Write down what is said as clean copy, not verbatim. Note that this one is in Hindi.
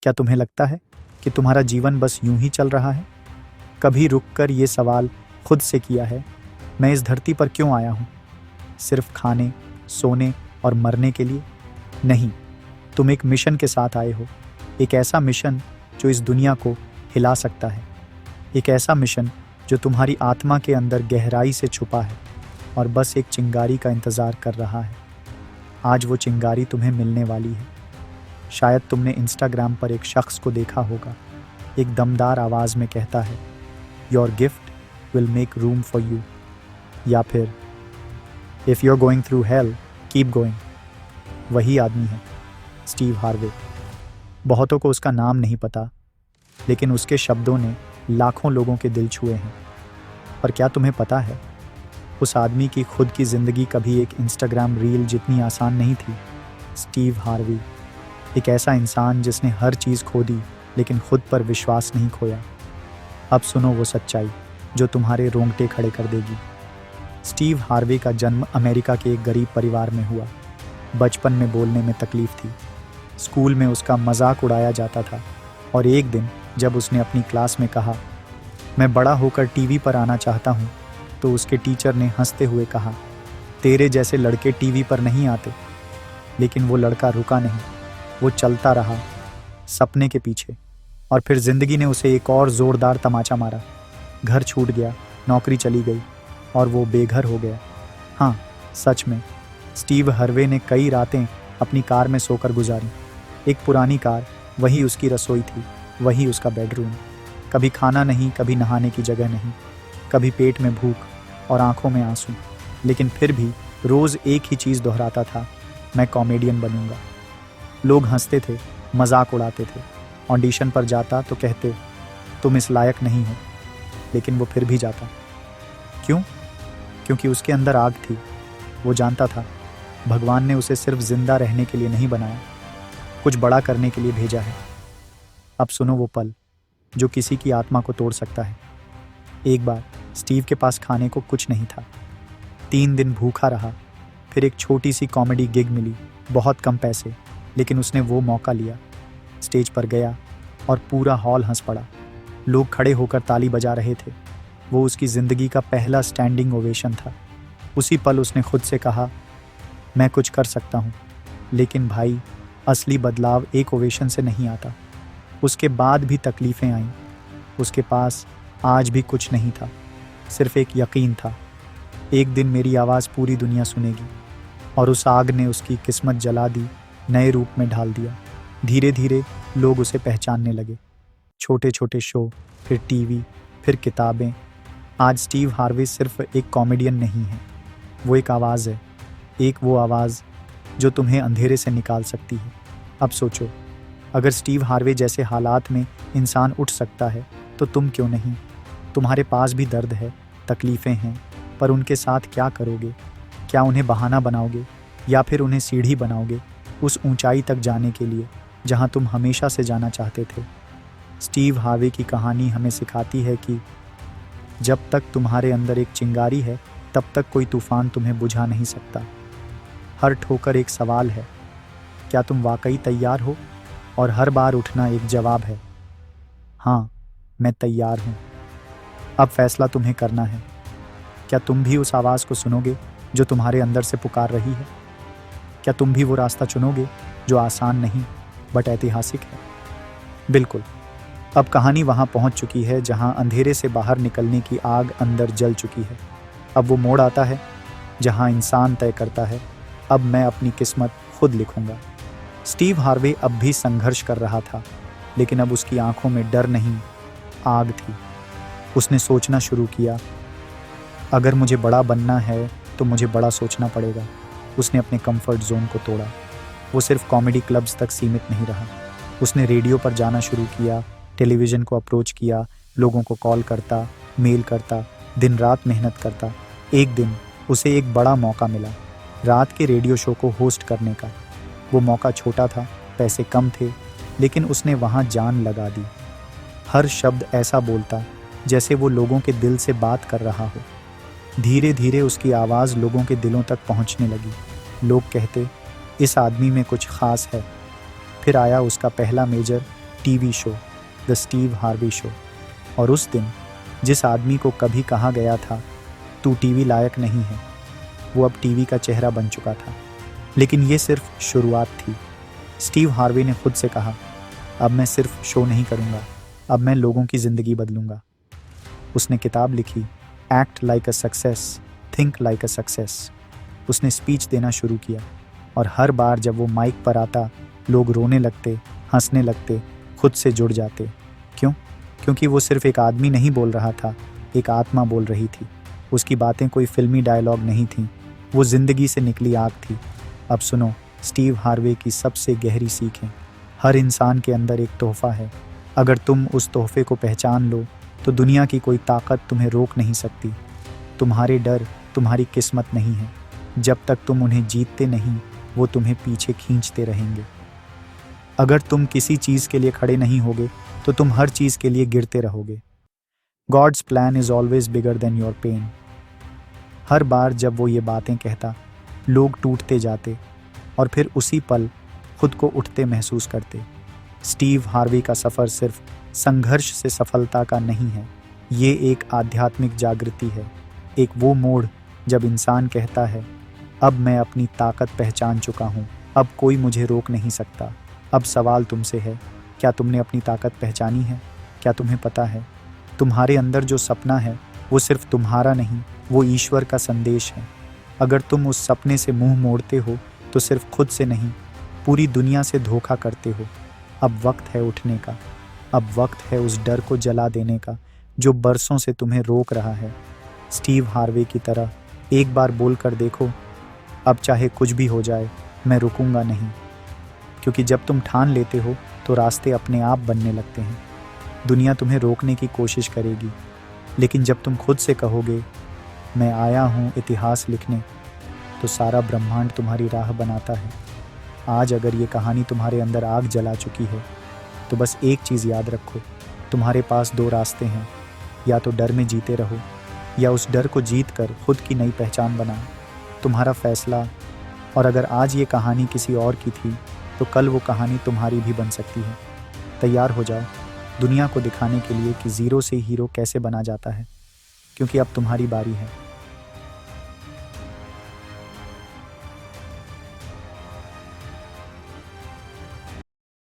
क्या तुम्हें लगता है कि तुम्हारा जीवन बस यूं ही चल रहा है? कभी रुककर ये सवाल खुद से किया है, मैं इस धरती पर क्यों आया हूँ? सिर्फ खाने, सोने और मरने के लिए? नहीं, तुम एक मिशन के साथ आए हो। एक ऐसा मिशन जो इस दुनिया को हिला सकता है। एक ऐसा मिशन जो तुम्हारी आत्मा के अंदर गहराई से छुपा है और बस एक चिंगारी का इंतज़ार कर रहा है। आज वो चिंगारी तुम्हें मिलने वाली है। शायद तुमने इंस्टाग्राम पर एक शख्स को देखा होगा, एक दमदार आवाज़ में कहता है, your gift will make room for you. या फिर if you are going through hell keep going. वही आदमी है, स्टीव हार्वे। बहुतों को उसका नाम नहीं पता, लेकिन उसके शब्दों ने लाखों लोगों के दिल छुए हैं। पर क्या तुम्हें पता है, उस आदमी की खुद की ज़िंदगी कभी एक इंस्टाग्राम रील जितनी आसान नहीं थी। स्टीव हार्वे, एक ऐसा इंसान जिसने हर चीज़ खो दी लेकिन खुद पर विश्वास नहीं खोया। अब सुनो वो सच्चाई जो तुम्हारे रोंगटे खड़े कर देगी। स्टीव हार्वे का जन्म अमेरिका के एक गरीब परिवार में हुआ। बचपन में बोलने में तकलीफ थी। स्कूल में उसका मजाक उड़ाया जाता था और एक दिन जब उसने अपनी क्लास में कहा, मैं बड़ा होकर टीवी पर आना चाहता हूँ, तो उसके टीचर ने हंसते हुए कहा, तेरे जैसे लड़के टीवी पर नहीं आते। लेकिन वो लड़का रुका नहीं, वो चलता रहा सपने के पीछे। और फिर ज़िंदगी ने उसे एक और ज़ोरदार तमाचा मारा। घर छूट गया, नौकरी चली गई और वो बेघर हो गया। हाँ, सच में स्टीव हार्वे ने कई रातें अपनी कार में सोकर गुजारी। एक पुरानी कार, वही उसकी रसोई थी, वही उसका बेडरूम। कभी खाना नहीं, कभी नहाने की जगह नहीं, कभी पेट में भूख और आंखों में आंसू। लेकिन फिर भी रोज़ एक ही चीज़ दोहराता था, मैं कॉमेडियन बनूंगा। लोग हंसते थे, मजाक उड़ाते थे। ऑडिशन पर जाता तो कहते, तुम इस लायक नहीं हो। लेकिन वो फिर भी जाता। क्यों? क्योंकि उसके अंदर आग थी। वो जानता था भगवान ने उसे सिर्फ जिंदा रहने के लिए नहीं बनाया, कुछ बड़ा करने के लिए भेजा है। अब सुनो वो पल जो किसी की आत्मा को तोड़ सकता है। एक बार स्टीव के पास खाने को कुछ नहीं था। 3 दिन भूखा रहा। फिर एक छोटी सी कॉमेडी गिग मिली, बहुत कम पैसे, लेकिन उसने वो मौका लिया। स्टेज पर गया और पूरा हॉल हंस पड़ा। लोग खड़े होकर ताली बजा रहे थे। वो उसकी ज़िंदगी का पहला स्टैंडिंग ओवेशन था। उसी पल उसने खुद से कहा, मैं कुछ कर सकता हूँ। लेकिन भाई, असली बदलाव एक ओवेशन से नहीं आता। उसके बाद भी तकलीफ़ें आईं। उसके पास आज भी कुछ नहीं था, सिर्फ एक यकीन था, एक दिन मेरी आवाज़ पूरी दुनिया सुनेगी। और उस आग ने उसकी किस्मत जला दी, नए रूप में ढाल दिया। धीरे धीरे लोग उसे पहचानने लगे। छोटे छोटे शो, फिर टीवी, फिर किताबें। आज स्टीव हार्वे सिर्फ एक कॉमेडियन नहीं है, वो एक आवाज़ है। एक वो आवाज़ जो तुम्हें अंधेरे से निकाल सकती है। अब सोचो, अगर स्टीव हार्वे जैसे हालात में इंसान उठ सकता है, तो तुम क्यों नहीं? तुम्हारे पास भी दर्द है, तकलीफ़ें हैं, पर उनके साथ क्या करोगे? क्या उन्हें बहाना बनाओगे या फिर उन्हें सीढ़ी बनाओगे उस ऊंचाई तक जाने के लिए जहां तुम हमेशा से जाना चाहते थे? स्टीव हार्वे की कहानी हमें सिखाती है कि जब तक तुम्हारे अंदर एक चिंगारी है, तब तक कोई तूफान तुम्हें बुझा नहीं सकता। हर ठोकर एक सवाल है, क्या तुम वाकई तैयार हो? और हर बार उठना एक जवाब है, हाँ, मैं तैयार हूँ। अब फैसला तुम्हें करना है। क्या तुम भी उस आवाज़ को सुनोगे जो तुम्हारे अंदर से पुकार रही है? क्या तुम भी वो रास्ता चुनोगे जो आसान नहीं बट ऐतिहासिक है? बिल्कुल। अब कहानी वहाँ पहुँच चुकी है जहाँ अंधेरे से बाहर निकलने की आग अंदर जल चुकी है। अब वो मोड़ आता है जहाँ इंसान तय करता है, अब मैं अपनी किस्मत खुद लिखूंगा। स्टीव हार्वे अब भी संघर्ष कर रहा था, लेकिन अब उसकी आंखों में डर नहीं, आग थी। उसने सोचना शुरू किया, अगर मुझे बड़ा बनना है तो मुझे बड़ा सोचना पड़ेगा। उसने अपने कंफर्ट जोन को तोड़ा। वो सिर्फ कॉमेडी क्लब्स तक सीमित नहीं रहा। उसने रेडियो पर जाना शुरू किया, टेलीविज़न को अप्रोच किया, लोगों को कॉल करता, मेल करता, दिन रात मेहनत करता। एक दिन उसे एक बड़ा मौका मिला, रात के रेडियो शो को होस्ट करने का। वो मौका छोटा था, पैसे कम थे, लेकिन उसने वहाँ जान लगा दी। हर शब्द ऐसा बोलता जैसे वो लोगों के दिल से बात कर रहा हो। धीरे धीरे उसकी आवाज़ लोगों के दिलों तक पहुँचने लगी। लोग कहते, इस आदमी में कुछ ख़ास है। फिर आया उसका पहला major TV show the Steve Harvey show. और उस दिन जिस आदमी को कभी कहा गया था तू टीवी लायक नहीं है, वो अब टीवी का चेहरा बन चुका था। लेकिन ये सिर्फ शुरुआत थी। स्टीव हार्वे ने खुद से कहा, अब मैं सिर्फ शो नहीं करूँगा, अब मैं लोगों की ज़िंदगी बदलूँगा। उसने किताब लिखी, act like a success, think like a success. उसने स्पीच देना शुरू किया और हर बार जब वो माइक पर आता, लोग रोने लगते, हंसने लगते, खुद से जुड़ जाते। क्यों? क्योंकि वो सिर्फ एक आदमी नहीं बोल रहा था, एक आत्मा बोल रही थी। उसकी बातें कोई फिल्मी डायलॉग नहीं थीं, वो जिंदगी से निकली आग थी। अब सुनो स्टीव हार्वे की सबसे गहरी सीखें। हर इंसान के अंदर एक तोहफा है। अगर तुम उस तोहफे को पहचान लो तो दुनिया की कोई ताकत तुम्हें रोक नहीं सकती। तुम्हारे डर तुम्हारी किस्मत नहीं है। जब तक तुम उन्हें जीतते नहीं, वो तुम्हें पीछे खींचते रहेंगे। अगर तुम किसी चीज़ के लिए खड़े नहीं होगे तो तुम हर चीज़ के लिए गिरते रहोगे। God's plan is always bigger than your pain. हर बार जब वो ये बातें कहता, लोग टूटते जाते और फिर उसी पल खुद को उठते महसूस करते। स्टीव हार्वे का सफ़र सिर्फ संघर्ष से सफलता का नहीं है, ये एक आध्यात्मिक जागृति है। एक वो मोड़ जब इंसान कहता है, अब मैं अपनी ताकत पहचान चुका हूँ, अब कोई मुझे रोक नहीं सकता। अब सवाल तुमसे है, क्या तुमने अपनी ताकत पहचानी है? क्या तुम्हें पता है तुम्हारे अंदर जो सपना है वो सिर्फ तुम्हारा नहीं, वो ईश्वर का संदेश है। अगर तुम उस सपने से मुंह मोड़ते हो तो सिर्फ खुद से नहीं, पूरी दुनिया से धोखा करते हो। अब वक्त है उठने का। अब वक्त है उस डर को जला देने का जो बरसों से तुम्हें रोक रहा है। स्टीव हार्वे की तरह एक बार बोल कर देखो, अब चाहे कुछ भी हो जाए मैं रुकूंगा नहीं। क्योंकि जब तुम ठान लेते हो तो रास्ते अपने आप बनने लगते हैं। दुनिया तुम्हें रोकने की कोशिश करेगी, लेकिन जब तुम खुद से कहोगे मैं आया हूँ इतिहास लिखने, तो सारा ब्रह्मांड तुम्हारी राह बनाता है। आज अगर ये कहानी तुम्हारे अंदर आग जला चुकी है तो बस एक चीज़ याद रखो, तुम्हारे पास दो रास्ते हैं। या तो डर में जीते रहो या उस डर को जीत कर खुद की नई पहचान बनाओ। तुम्हारा फैसला। और अगर आज ये कहानी किसी और की थी तो कल वो कहानी तुम्हारी भी बन सकती है। तैयार हो जाओ दुनिया को दिखाने के लिए कि ज़ीरो से हीरो कैसे बना जाता है, क्योंकि अब तुम्हारी बारी है।